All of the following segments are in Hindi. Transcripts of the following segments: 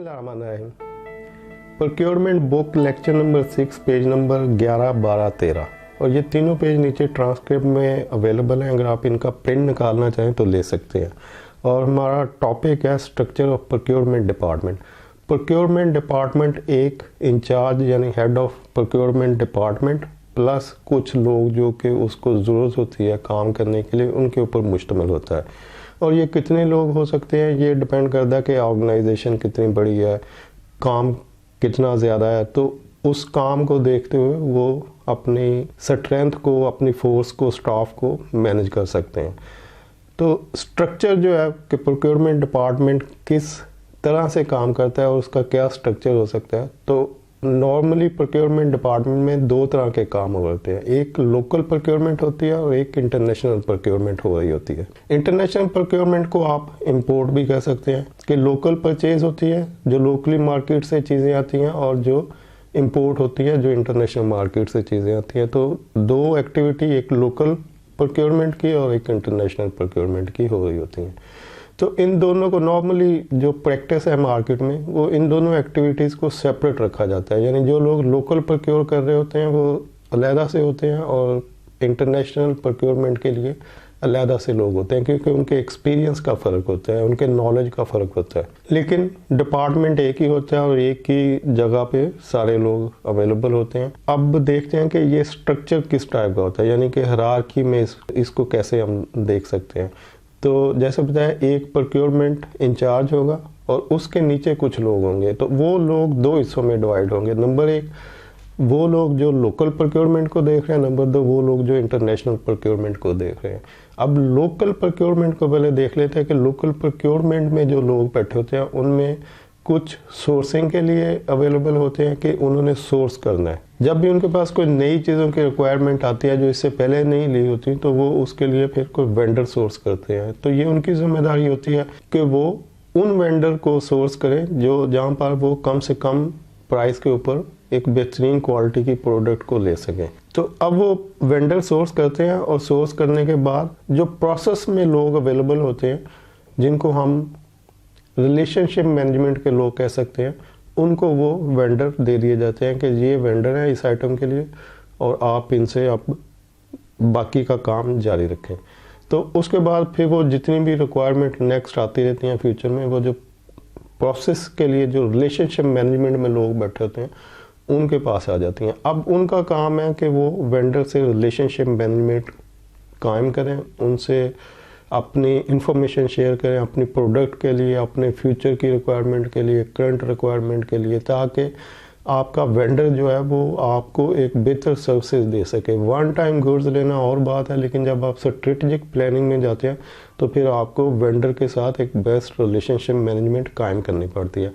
बिस्मिल्लाहिर्रहमानिर्रहीम। Procurement book lecture number 6 page number 11, 12, 13 और ये तीनों पेज नीचे ट्रांसक्रिप्ट में अवेलेबल हैं। अगर आप इनका प्रिंट निकालना चाहें तो ले सकते हैं। और हमारा टॉपिक है structure of procurement department. Procurement department एक इंचार्ज यानी head of procurement department plus कुछ लोग जो कि उसको ज़रूरत होती है काम करने के लिए, उनके ऊपर मुश्तमिल होता है। और ये कितने लोग हो सकते हैं ये डिपेंड करता है कि ऑर्गेनाइजेशन कितनी बड़ी है, काम कितना ज़्यादा है। तो उस काम को देखते हुए वो अपनी स्ट्रेंथ को, अपनी फोर्स को, स्टाफ को मैनेज कर सकते हैं। तो स्ट्रक्चर जो है कि प्रोक्योरमेंट डिपार्टमेंट किस तरह से काम करता है और उसका क्या स्ट्रक्चर हो सकता है। तो नॉर्मली प्रोक्योरमेंट डिपार्टमेंट में दो तरह के काम होते हैं। एक लोकल प्रोक्योरमेंट होती है और एक इंटरनेशनल प्रोक्योरमेंट हो रही होती है। इंटरनेशनल प्रोक्योरमेंट को आप इंपोर्ट भी कह सकते हैं कि लोकल परचेज होती है जो लोकली मार्केट से चीज़ें आती हैं, और जो इंपोर्ट होती है जो इंटरनेशनल मार्केट से चीज़ें आती हैं। तो दो एक्टिविटी, एक लोकल प्रोक्योरमेंट की और एक इंटरनेशनल प्रोक्योरमेंट की हो रही होती हैं। तो इन दोनों को नॉर्मली जो प्रैक्टिस है मार्केट में, वो इन दोनों एक्टिविटीज़ को सेपरेट रखा जाता है। यानी जो लोग लोकल प्रोक्योर कर रहे होते हैं वो अलहदा से होते हैं और इंटरनेशनल प्रोक्योरमेंट के लिए अलहदा से लोग होते हैं, क्योंकि उनके एक्सपीरियंस का फ़र्क होता है, उनके नॉलेज का फ़र्क होता है। लेकिन डिपार्टमेंट एक ही होता है और एक ही जगह पे सारे लोग अवेलेबल होते हैं। अब देखते हैं कि ये स्ट्रक्चर किस टाइप का होता है, यानी कि हायरार्की में इसको कैसे हम देख सकते हैं। तो जैसे बताया, एक प्रोक्योरमेंट इंचार्ज होगा और उसके नीचे कुछ लोग होंगे। तो वो लोग दो हिस्सों में डिवाइड होंगे। नंबर एक वो लोग जो लोकल प्रोक्योरमेंट को देख रहे हैं, नंबर दो वो लोग जो इंटरनेशनल प्रोक्योरमेंट को देख रहे हैं। अब लोकल प्रोक्योरमेंट को पहले देख लेते हैं कि लोकल प्रोक्योरमेंट में जो लोग बैठे होते हैं उनमें कुछ सोर्सिंग के लिए अवेलेबल होते हैं कि उन्होंने सोर्स करना है। जब भी उनके पास कोई नई चीज़ों की रिक्वायरमेंट आती है जो इससे पहले नहीं ली होती, तो वो उसके लिए फिर कोई वेंडर सोर्स करते हैं। तो ये उनकी जिम्मेदारी होती है कि वो उन वेंडर को सोर्स करें जो जहाँ पर वो कम से कम प्राइस के ऊपर एक बेहतरीन क्वालिटी की प्रोडक्ट को ले सकें। तो अब वो वेंडर सोर्स करते हैं और सोर्स करने के बाद जो प्रोसेस में लोग अवेलेबल होते हैं, जिनको हम रिलेशनशिप मैनेजमेंट के लोग कह सकते हैं, उनको वो वेंडर दे दिए जाते हैं कि ये वेंडर है इस आइटम के लिए और आप इनसे आप बाकी का काम जारी रखें। तो उसके बाद फिर वो जितनी भी रिक्वायरमेंट नेक्स्ट आती रहती हैं फ्यूचर में, वो जो प्रोसेस के लिए जो रिलेशनशिप मैनेजमेंट में लोग बैठे होते हैं उनके पास आ जाती हैं। अब उनका काम है कि वो वेंडर से रिलेशनशिप मैनेजमेंट कायम करें, उनसे अपनी इंफॉर्मेशन शेयर करें अपनी प्रोडक्ट के लिए, अपने फ्यूचर की रिक्वायरमेंट के लिए, करंट रिक्वायरमेंट के लिए, ताकि आपका वेंडर जो है वो आपको एक बेहतर सर्विसेज दे सके। वन टाइम गुड्स लेना और बात है, लेकिन जब आप स्ट्रेटेजिक प्लानिंग में जाते हैं तो फिर आपको वेंडर के साथ एक बेस्ट रिलेशनशिप मैनेजमेंट कायम करनी पड़ती है।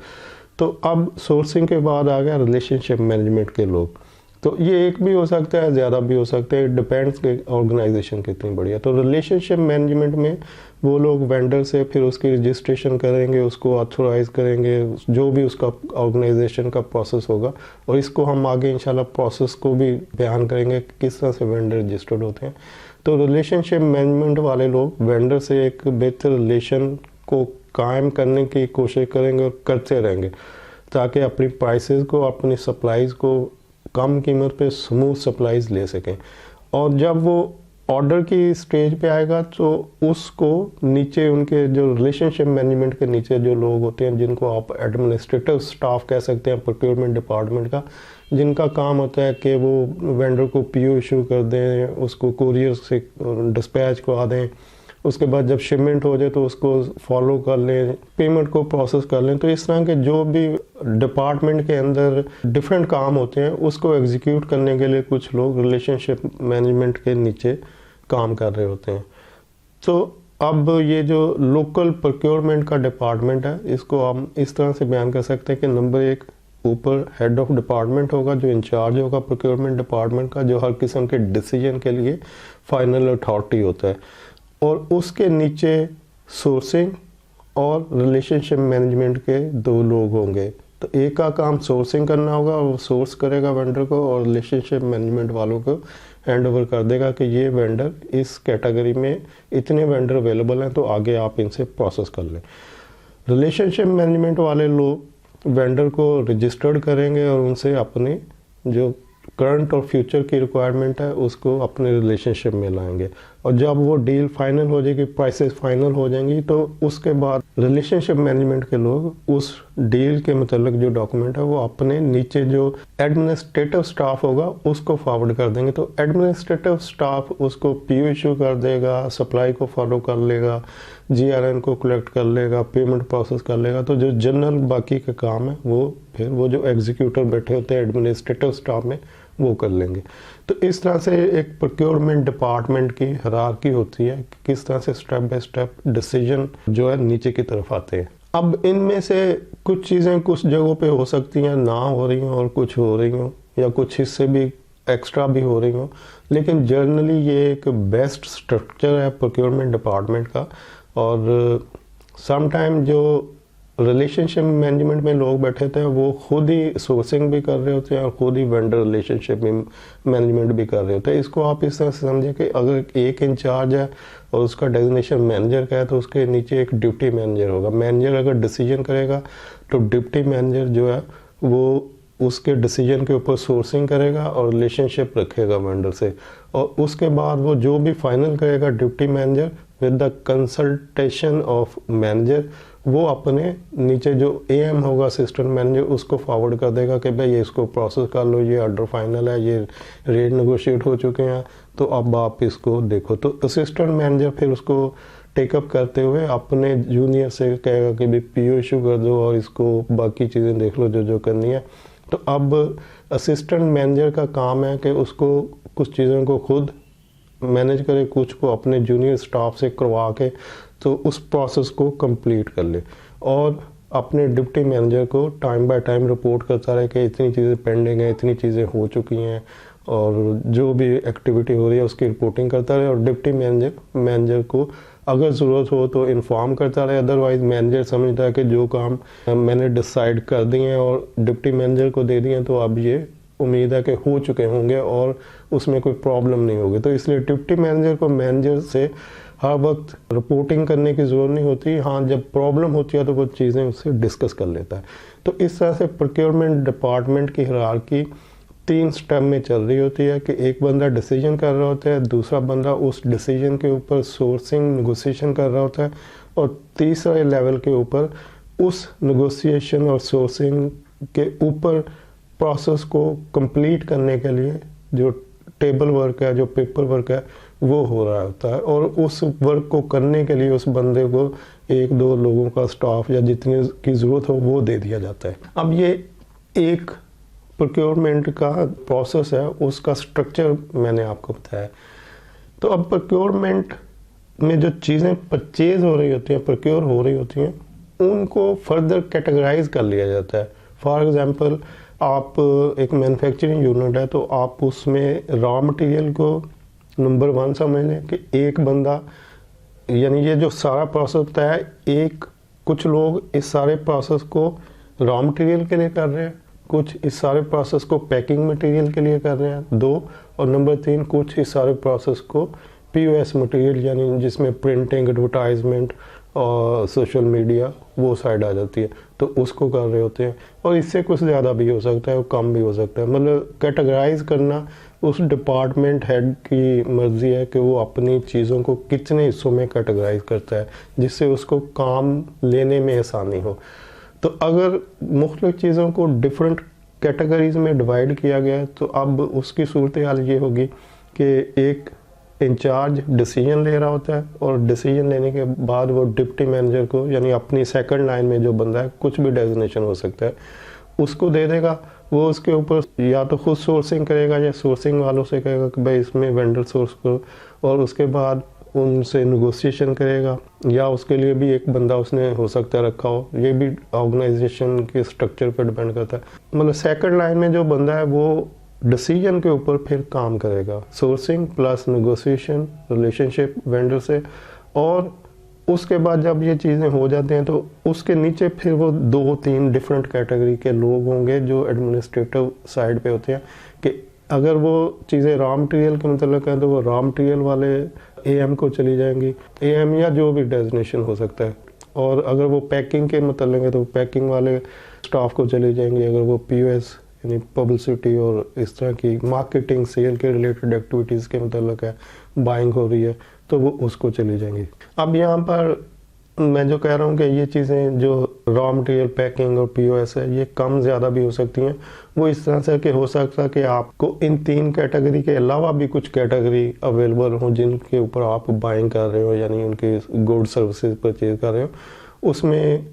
तो अब सोर्सिंग के बाद आ गया रिलेशनशिप मैनेजमेंट के लोग। तो ये एक भी हो सकता है, ज़्यादा भी हो सकता है, डिपेंड्स कि ऑर्गेनाइजेशन कितनी बड़ी है। तो रिलेशनशिप मैनेजमेंट में वो लोग वेंडर से फिर उसकी रजिस्ट्रेशन करेंगे, उसको ऑथोराइज करेंगे, जो भी उसका ऑर्गेनाइजेशन का प्रोसेस होगा। और इसको हम आगे इंशाल्लाह प्रोसेस को भी बयान करेंगे कि किस तरह से वेंडर रजिस्टर्ड होते हैं। तो रिलेशनशिप मैनेजमेंट वाले लोग वेंडर से एक बेहतर रिलेशन को कायम करने की कोशिश करेंगे और करते रहेंगे, ताकि अपनी प्राइसेस को, अपनी सप्लाईज़ को कम कीमत पे स्मूथ सप्लाईज ले सकें। और जब वो ऑर्डर की स्टेज पे आएगा तो उसको नीचे उनके जो रिलेशनशिप मैनेजमेंट के नीचे जो लोग होते हैं, जिनको आप एडमिनिस्ट्रेटिव स्टाफ कह सकते हैं प्रोक्योरमेंट डिपार्टमेंट का, जिनका काम होता है कि वो वेंडर को पीओ इशू कर दें, उसको कुरियर से डिस्पैच करवा दें, उसके बाद जब शिपमेंट हो जाए तो उसको फॉलो कर लें, पेमेंट को प्रोसेस कर लें। तो इस तरह के जो भी डिपार्टमेंट के अंदर डिफरेंट काम होते हैं उसको एग्जीक्यूट करने के लिए कुछ लोग रिलेशनशिप मैनेजमेंट के नीचे काम कर रहे होते हैं। तो अब ये जो लोकल प्रोक्योरमेंट का डिपार्टमेंट है, इसको हम इस तरह से बयान कर सकते हैं कि नंबर एक, ऊपर हेड ऑफ डिपार्टमेंट होगा जो इंचार्ज होगा प्रोक्योरमेंट डिपार्टमेंट का, जो हर किस्म के डिसीजन के लिए फाइनल अथॉरिटी होता है। और उसके नीचे सोर्सिंग और रिलेशनशिप मैनेजमेंट के दो लोग होंगे। तो एक का काम सोर्सिंग करना होगा और वो सोर्स करेगा वेंडर को, और रिलेशनशिप मैनेजमेंट वालों को हैंड ओवर कर देगा कि ये वेंडर इस कैटेगरी में इतने वेंडर अवेलेबल हैं, तो आगे आप इनसे प्रोसेस कर लें। रिलेशनशिप मैनेजमेंट वाले लोग वेंडर को रजिस्टर्ड करेंगे और उनसे अपनी जो करंट और फ्यूचर की रिक्वायरमेंट है उसको अपने रिलेशनशिप में लाएंगे। और जब वो डील फाइनल हो जाएगी, प्राइसेस फाइनल हो जाएंगी, तो उसके बाद रिलेशनशिप मैनेजमेंट के लोग उस डील के मतलब जो डॉक्यूमेंट है वो अपने नीचे जो एडमिनिस्ट्रेटिव स्टाफ होगा उसको फॉरवर्ड कर देंगे। तो एडमिनिस्ट्रेटिव स्टाफ उसको पीओ इशू कर देगा, सप्लाई को फॉलो कर लेगा, जीआरएन को कलेक्ट कर लेगा, पेमेंट प्रोसेस कर लेगा। तो जो जनरल बाकी के काम है वो फिर वो जो एग्जीक्यूटर बैठे होते हैं एडमिनिस्ट्रेटिव स्टाफ में वो कर लेंगे। तो इस तरह से एक प्रोक्योरमेंट डिपार्टमेंट की हायरार्की होती है कि किस तरह से स्टेप बाय स्टेप डिसीजन जो है नीचे की तरफ आते हैं। अब इनमें से कुछ चीज़ें कुछ जगहों पे हो सकती हैं ना हो रही हों और कुछ हो रही हों, या कुछ हिस्से भी एक्स्ट्रा भी हो रही हों, लेकिन जनरली ये एक बेस्ट स्ट्रक्चर है प्रोक्योरमेंट डिपार्टमेंट का। और समटाइम जो रिलेशनशिप मैनेजमेंट में लोग बैठे थे वो खुद ही सोर्सिंग भी कर रहे होते हैं और खुद ही वेंडर रिलेशनशिप मैनेजमेंट भी कर रहे होते हैं। इसको आप इस तरह से समझें कि अगर एक इंचार्ज है और उसका डेजिग्नेशन मैनेजर का है तो उसके नीचे एक ड्यूटी मैनेजर होगा। मैनेजर अगर डिसीजन करेगा तो डिप्टी मैनेजर जो है वो उसके डिसीजन के ऊपर सोर्सिंग करेगा और रिलेशनशिप रखेगा वेंडर से, और उसके बाद वो जो भी फाइनल करेगा deputy manager with the consultation of manager वो अपने नीचे जो एएम होगा असिस्टेंट मैनेजर उसको फॉरवर्ड कर देगा कि भाई ये इसको प्रोसेस कर लो, ये ऑर्डर फाइनल है, ये रेट नेगोशिएट हो चुके हैं, तो अब आप इसको देखो। तो असिस्टेंट मैनेजर फिर उसको टेकअप करते हुए अपने जूनियर से कहेगा कि भाई पीओ इशू कर दो और इसको बाकी चीज़ें देख लो जो जो करनी है। तो अब असिस्टेंट मैनेजर का काम है कि उसको कुछ चीज़ों को खुद मैनेज करे, कुछ को अपने जूनियर स्टाफ से करवा के तो उस प्रोसेस को कंप्लीट कर ले, और अपने डिप्टी मैनेजर को टाइम बाय टाइम रिपोर्ट करता रहे कि इतनी चीज़ें पेंडिंग हैं, इतनी चीज़ें हो चुकी हैं, और जो भी एक्टिविटी हो रही है उसकी रिपोर्टिंग करता रहे। और डिप्टी मैनेजर को अगर ज़रूरत हो तो इन्फॉर्म करता रहे, अदरवाइज़ मैनेजर समझता है कि जो काम मैंने डिसाइड कर दिए हैं और डिप्टी मैनेजर को दे दिए हैं तो अब ये उम्मीद है कि हो चुके होंगे और उसमें कोई प्रॉब्लम नहीं होगी। तो इसलिए डिप्टी मैनेजर को मैनेजर से हर वक्त रिपोर्टिंग करने की ज़रूरत नहीं होती। हाँ, जब प्रॉब्लम होती है तो वो चीज़ें उससे डिस्कस कर लेता है। तो इस तरह से प्रोक्योरमेंट डिपार्टमेंट की हायरार्की 3 स्टेप में चल रही होती है कि एक बंदा डिसीजन कर रहा होता है, दूसरा बंदा उस डिसीजन के ऊपर सोर्सिंग नेगोशिएशन कर रहा होता है, और तीसरे लेवल के ऊपर उस नेगोशिएशन और सोर्सिंग के ऊपर प्रोसेस को कंप्लीट करने के लिए जो टेबल वर्क है, जो पेपर वर्क है वो हो रहा होता है, और उस वर्क को करने के लिए उस बंदे को 1-2 लोगों का स्टाफ या जितनी की ज़रूरत हो वो दे दिया जाता है। अब ये एक प्रोक्योरमेंट का प्रोसेस है, उसका स्ट्रक्चर मैंने आपको बताया। तो अब प्रोक्योरमेंट में जो चीज़ें परचेज हो रही होती हैं, प्रोक्योर हो रही होती हैं, उनको फर्दर कैटेगराइज कर लिया जाता है। फॉर एग्जांपल, आप एक मैन्युफैक्चरिंग यूनिट है तो आप उसमें रॉ मटेरियल को नंबर 1 समझ लें कि एक बंदा, यानी ये जो सारा प्रोसेस होता है, कुछ लोग इस सारे प्रोसेस को रॉ मटेरियल के लिए कर रहे हैं, कुछ इस सारे प्रोसेस को पैकिंग मटेरियल के लिए कर रहे हैं 2, और नंबर 3 कुछ इस सारे प्रोसेस को पीओएस मटेरियल यानी जिसमें प्रिंटिंग, एडवर्टाइजमेंट और सोशल मीडिया वो साइड आ जाती है, तो उसको कर रहे होते हैं। और इससे कुछ ज़्यादा भी हो सकता है और कम भी हो सकता है। मतलब कैटेगराइज करना उस डिपार्टमेंट हेड की मर्ज़ी है कि वो अपनी चीज़ों को कितने हिस्सों में कैटेगराइज करता है जिससे उसको काम लेने में आसानी हो। तो अगर मुख्तलिफ चीज़ों को डिफरेंट कैटेगरीज में डिवाइड किया गया है तो अब उसकी सूरत हाल ये होगी कि एक इंचार्ज डिसीजन ले रहा होता है, और डिसीजन लेने के बाद वो डिप्टी मैनेजर को, यानी अपनी सेकंड लाइन में जो बंदा है, कुछ भी डेजिग्नेशन हो सकता है, उसको दे देगा। वो उसके ऊपर या तो खुद सोर्सिंग करेगा या सोर्सिंग वालों से कहेगा कि भाई इसमें वेंडर सोर्स करो, और उसके बाद उनसे नेगोशिएशन करेगा, या उसके लिए भी एक बंदा उसने हो सकता है रखा हो। ये भी ऑर्गेनाइजेशन के स्ट्रक्चर पर डिपेंड करता है। मतलब सेकंड लाइन में जो बंदा है वो डिसीजन के ऊपर फिर काम करेगा, sourcing plus negotiation, relationship vendor से। और उसके बाद जब ये चीज़ें हो जाती हैं तो उसके नीचे फिर वो 2-3 डिफरेंट कैटेगरी के लोग होंगे जो एडमिनिस्ट्रेटिव साइड पे होते हैं कि अगर वो चीज़ें रॉ मटेरियल के मतलब हैं तो वो रॉ मटेरियल वाले एएम को चली जाएंगी, एएम या जो भी डेजिग्नेशन हो सकता है। और अगर वो पैकिंग के मतलब है तो पैकिंग वाले स्टाफ को चले जाएंगे। अगर वो पीओएस यानी पब्लिसिटी और इस तरह की मार्केटिंग सेल के रिलेटेड एक्टिविटीज़ के मतलब है, बाइंग हो रही है, तो वो उसको चली जाएंगी। अब यहाँ पर मैं जो कह रहा हूँ कि ये चीज़ें जो रॉ मटेरियल, पैकिंग और पीओएस है, ये कम ज़्यादा भी हो सकती हैं। वो इस तरह से कि हो सकता है कि आपको इन 3 कैटेगरी के अलावा भी कुछ कैटेगरी अवेलेबल हो जिनके ऊपर आप बाइंग कर रहे हो, यानी उनके गुड सर्विसेज परचेज कर रहे हो। उसमें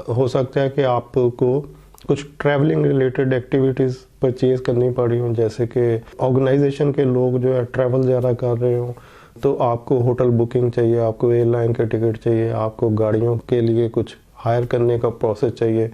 हो सकता है कि आपको कुछ ट्रैवलिंग रिलेटेड एक्टिविटीज़ परचेज करनी पड़ी हो, जैसे कि ऑर्गेनाइजेशन के लोग जो है ट्रैवल ज़्यादा कर रहे हो, तो आपको होटल बुकिंग चाहिए, आपको एयरलाइन के टिकट चाहिए, आपको गाड़ियों के लिए कुछ हायर करने का प्रोसेस चाहिए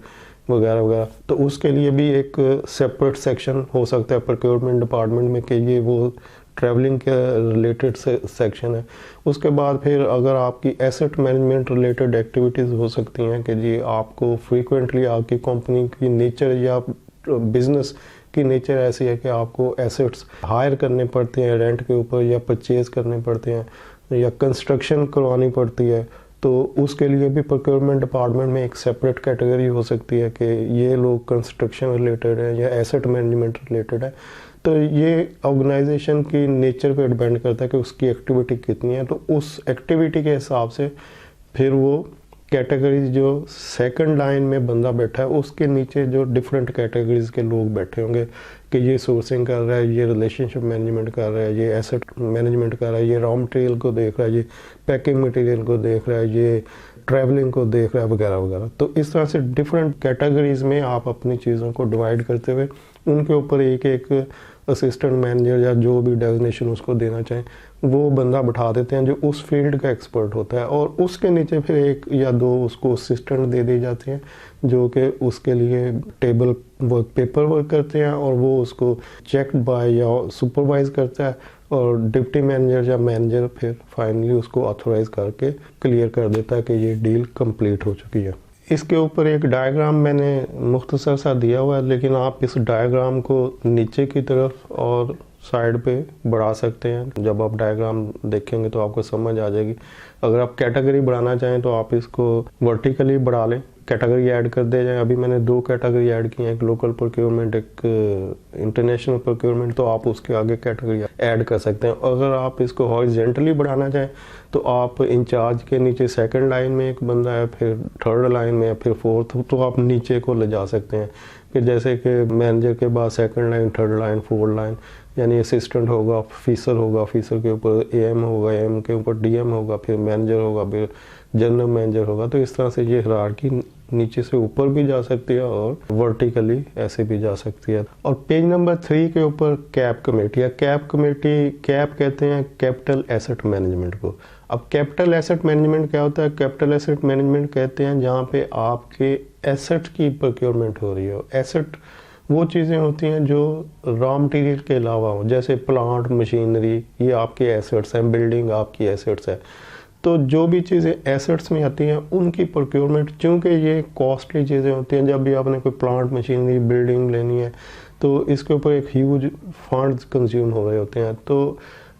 वगैरह वगैरह। तो उसके लिए भी एक सेपरेट सेक्शन हो सकता है प्रोक्योरमेंट डिपार्टमेंट में कि ये वो ट्रैवलिंग के रिलेटेड सेक्शन है। उसके बाद फिर अगर आपकी एसेट मैनेजमेंट रिलेटेड एक्टिविटीज़ हो सकती हैं कि जी आपको फ्रीक्वेंटली आपकी कंपनी की नेचर या बिजनेस की नेचर ऐसी है कि आपको एसेट्स हायर करने पड़ते हैं रेंट के ऊपर, या परचेज करने पड़ते हैं, या कंस्ट्रक्शन करवानी पड़ती है, तो उसके लिए भी प्रोक्योरमेंट डिपार्टमेंट में एक सेपरेट कैटेगरी हो सकती है कि ये लोग कंस्ट्रक्शन रिलेटेड है या एसेट मैनेजमेंट रिलेटेड है। तो ये ऑर्गेनाइजेशन की नेचर पे डिपेंड करता है कि उसकी एक्टिविटी कितनी है, तो उस एक्टिविटी के हिसाब से फिर वो कैटेगरीज जो सेकंड लाइन में बंदा बैठा है उसके नीचे जो डिफरेंट कैटेगरीज के लोग बैठे होंगे कि ये सोर्सिंग कर रहा है, ये रिलेशनशिप मैनेजमेंट कर रहा है, ये एसेट मैनेजमेंट कर रहा है, ये रॉ मटेरियल को देख रहा है, ये पैकिंग मटेरियल को देख रहा है, ये ट्रैवलिंग को देख रहा है वगैरह वगैरह। तो इस तरह से डिफरेंट कैटेगरीज में आप अपनी चीज़ों को डिवाइड करते हुए उनके ऊपर एक एक असिस्टेंट मैनेजर या जो भी डेजिग्नेशन उसको देना चाहें वो बंदा बैठा देते हैं जो उस फील्ड का एक्सपर्ट होता है, और उसके नीचे फिर 1 या 2 उसको असिस्टेंट दे दी जाते हैं जो कि उसके लिए टेबल वर्क, पेपर वर्क करते हैं, और वो उसको चेक बाय या सुपरवाइज करता है, और डिप्टी मैनेजर या मैनेजर फिर फाइनली उसको ऑथोराइज करके क्लियर कर देता है कि ये डील कंप्लीट हो चुकी है। इसके ऊपर एक डायग्राम मैंने मुख्तसर सा दिया हुआ है, लेकिन आप इस डायग्राम को नीचे की तरफ और साइड पे बढ़ा सकते हैं। जब आप डायग्राम देखेंगे तो आपको समझ आ जाएगी। अगर आप कैटेगरी बढ़ाना चाहें तो आप इसको वर्टिकली बढ़ा लें, कैटेगरी ऐड कर दे जाए। अभी मैंने 2 कैटेगरी ऐड की हैं, एक लोकल प्रोक्योरमेंट, एक इंटरनेशनल प्रोक्योरमेंट, तो आप उसके आगे कैटेगरी ऐड कर सकते हैं। अगर आप इसको हॉरिजॉन्टली बढ़ाना चाहें तो आप इंचार्ज के नीचे सेकंड लाइन में एक बंदा है, फिर थर्ड लाइन में, फिर फोर्थ, तो आप नीचे को ले जा सकते हैं कि जैसे कि मैनेजर के बाद second line, third line, fourth line, यानी असिस्टेंट होगा, ऑफिसर होगा, ऑफिसर के ऊपर एएम होगा, एएम के ऊपर डीएम होगा, फिर मैनेजर होगा, फिर जनरल मैनेजर होगा। तो इस तरह से ये हायरार्की नीचे से ऊपर भी जा सकती है और वर्टिकली ऐसे भी जा सकती है। और पेज नंबर 3 के ऊपर कैप कमेटी है। कैप कमेटी, कैप कहते हैं कैपिटल एसेट मैनेजमेंट को। अब कैपिटल एसेट मैनेजमेंट क्या होता है? कैपिटल एसेट मैनेजमेंट कहते हैं जहाँ पे आपके एसेट की प्रोक्योरमेंट हो रही हो। एसेट वो चीज़ें होती हैं जो रॉ मटेरियल के अलावा हो, जैसे प्लांट, मशीनरी, ये आपके एसेट्स हैं, बिल्डिंग आपकी एसेट्स है। तो जो भी चीज़ें एसेट्स में आती हैं उनकी प्रोक्योरमेंट, चूँकि ये कॉस्टली चीज़ें होती हैं, जब भी आपने कोई प्लांट, मशीनरी, बिल्डिंग लेनी है तो इसके ऊपर एक ह्यूज फंड्स कंज्यूम हो रहे होते हैं। तो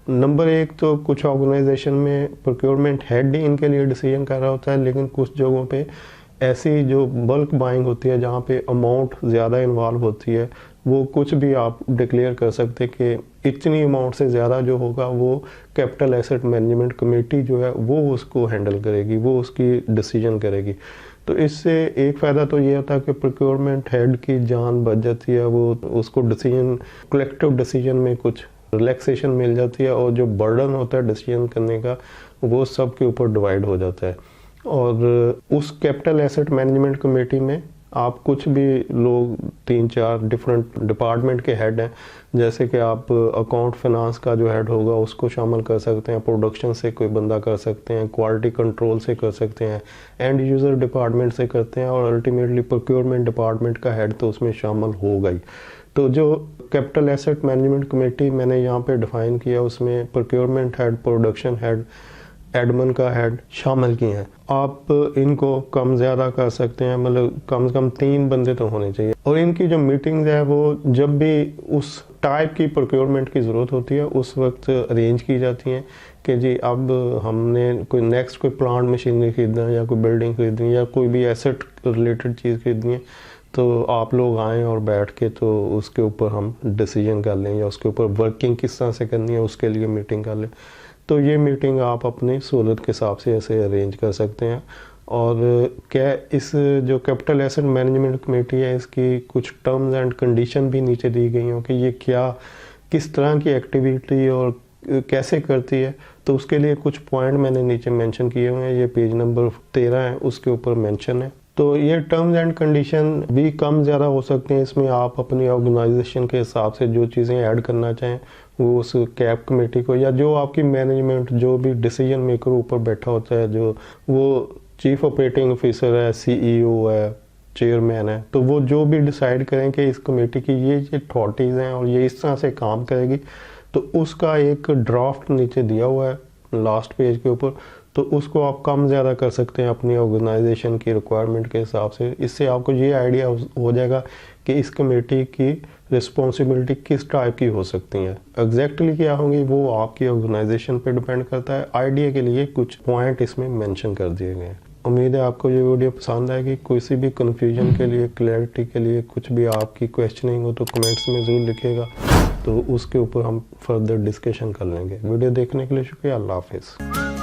नंबर 1 तो कुछ ऑर्गेनाइजेशन में प्रोक्योरमेंट हेड ही इनके लिए डिसीजन कर रहा होता है, लेकिन कुछ जगहों पे ऐसी जो बल्क बाइंग होती है जहाँ पे अमाउंट ज़्यादा इन्वॉल्व होती है, वो कुछ भी आप डिक्लेयर कर सकते कि इतनी अमाउंट से ज़्यादा जो होगा वो कैपिटल एसेट मैनेजमेंट कमेटी जो है वो उसको हैंडल करेगी, वो उसकी डिसीजन करेगी। तो इससे एक फ़ायदा तो ये होता है कि प्रोक्योरमेंट हेड की जान बच जाती है, वो उसको डिसीजन, कलेक्टिव डिसीजन में कुछ रिलैक्सेशन मिल जाती है, और जो बर्डन होता है डिसीजन करने का वो सब के ऊपर डिवाइड हो जाता है। और उस कैपिटल एसेट मैनेजमेंट कमेटी में आप कुछ भी लोग 3-4 डिफरेंट डिपार्टमेंट के हेड हैं, जैसे कि आप अकाउंट फाइनेंस का जो हेड होगा उसको शामिल कर सकते हैं, प्रोडक्शन से कोई बंदा कर सकते हैं, क्वालिटी कंट्रोल से कर सकते हैं, एंड यूज़र डिपार्टमेंट से करते हैं, और अल्टीमेटली प्रोक्योरमेंट डिपार्टमेंट का हेड तो उसमें शामिल होगा ही। तो जो कैपिटल एसेट मैनेजमेंट कमेटी मैंने यहाँ पे डिफाइन किया उसमें procurement head, production head, admin का हेड शामिल किए हैं। आप इनको कम ज़्यादा कर सकते हैं, मतलब कम से कम 3 बंदे तो होने चाहिए। और इनकी जो मीटिंग्स है वो जब भी उस टाइप की प्रोक्योरमेंट की ज़रूरत होती है उस वक्त अरेंज की जाती हैं। कि जी अब हमने कोई नेक्स्ट कोई प्लांट मशीनरी खरीदना है या कोई बिल्डिंग खरीदनी है या कोई भी एसेट रिलेटेड चीज़ खरीदनी है, तो आप लोग आएँ और बैठ के तो उसके ऊपर हम डिसीजन कर लें या उसके ऊपर वर्किंग किस तरह से करनी है उसके लिए मीटिंग कर लें। तो ये मीटिंग आप अपनी सहूलत के हिसाब से ऐसे अरेंज कर सकते हैं। और क्या इस जो कैपिटल एसेट मैनेजमेंट कमेटी है इसकी कुछ टर्म्स एंड कंडीशन भी नीचे दी गई हों कि ये क्या किस तरह की एक्टिविटी और कैसे करती है, तो उसके लिए कुछ पॉइंट मैंने नीचे मेंशन किए हुए हैं। ये पेज नंबर 13 है, उसके ऊपर मेंशन है। तो ये टर्म्स एंड कंडीशन भी कम ज़्यादा हो सकते हैं, इसमें आप अपनी ऑर्गेनाइजेशन के हिसाब से जो चीज़ें ऐड करना चाहें वो उस कैप कमेटी को या जो आपकी मैनेजमेंट जो भी डिसीजन मेकर ऊपर बैठा होता है, जो वो चीफ ऑपरेटिंग ऑफिसर है, CEO है, चेयरमैन है, तो वो जो भी डिसाइड करें कि इस कमेटी की ये अथॉरिटीज़ हैं और ये इस तरह से काम करेगी, तो उसका एक ड्राफ्ट नीचे दिया हुआ है लास्ट पेज के ऊपर। तो उसको आप कम ज़्यादा कर सकते हैं अपनी ऑर्गेनाइजेशन की रिक्वायरमेंट के हिसाब से। इससे आपको ये आइडिया हो जाएगा कि इस कमेटी की रिस्पॉन्सिबिलिटी किस टाइप की हो सकती हैं। एग्जैक्टली क्या होंगी वो आपकी ऑर्गेनाइजेशन पे डिपेंड करता है। आइडिया के लिए कुछ पॉइंट इसमें मेंशन कर दिए गए हैं। उम्मीद है आपको ये वीडियो पसंद आएगी। किसी भी कन्फ्यूजन के लिए, क्लैरिटी के लिए कुछ भी आपकी क्वेश्चनिंग हो तो कमेंट्स में ज़रूर लिखिएगा, तो उसके ऊपर हम फर्दर डिस्कशन कर लेंगे। वीडियो देखने के लिए शुक्रिया। अल्लाह हाफिज़।